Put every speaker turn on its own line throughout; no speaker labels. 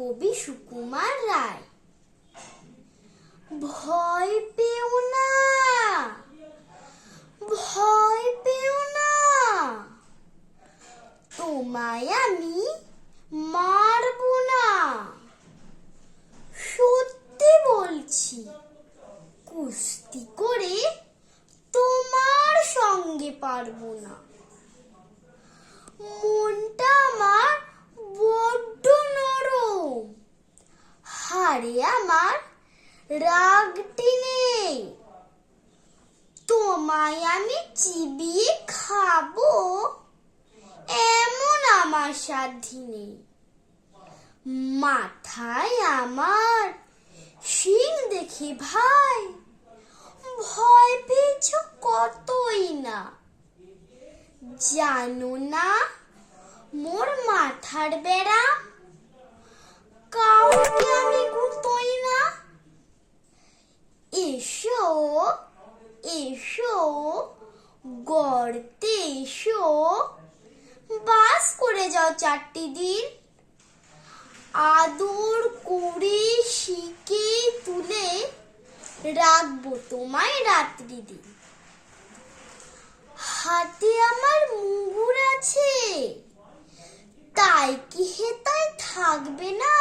কবি সুকুমার রায়। ভয় পেও না, ভয় পেও না, তোমায় আমি মারবো না। সত্যি বলছি, কুস্তি করে তোমার সঙ্গে পারবো না। মনটা আমার বড্ড নরম, হাড়ে আমার রাগটি নেই। তোমায় আমি চিবিয়ে খাবো এমন আমার সাধ্য নেই। মাথায় আমার শিং দেখে ভাই ভয় পেয়েছ কতই না। জানো না মোর মাথার ব্যারাম, কাউকে আমি গুতোই না। এসো এসো গর্তে এসো, বাস করে যাও 4টি দিন। আদর করে শিকে তুলে রাখবো তোমায় রাত্রি দিন। হাতে আমার মুগুর আছে, তাই কি হেতায় থাকবে না?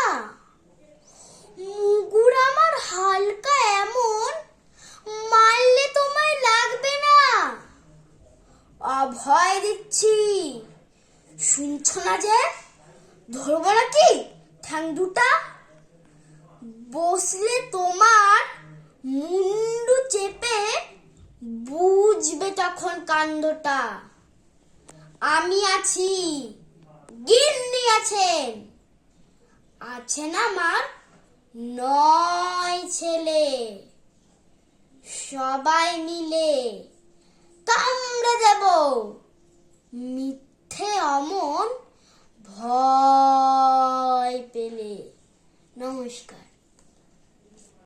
মুগুর আমার হালকা এমন, মারলে তোমায় লাগবে না। অভয় দিচ্ছি, শুনছো না যে? ধরবো নাকি ঠ্যাং দুটা? বসলে তোমার মুন্ডু চেপে বুঝবে তখন কাণ্ডটা। আমি আছি, গিন্নি আছেন, আছেন আমার 9 ছেলে। সবাই মিলে কামড়ে দেব মিথ্যে অমন ভয় পেলে। নমস্কার।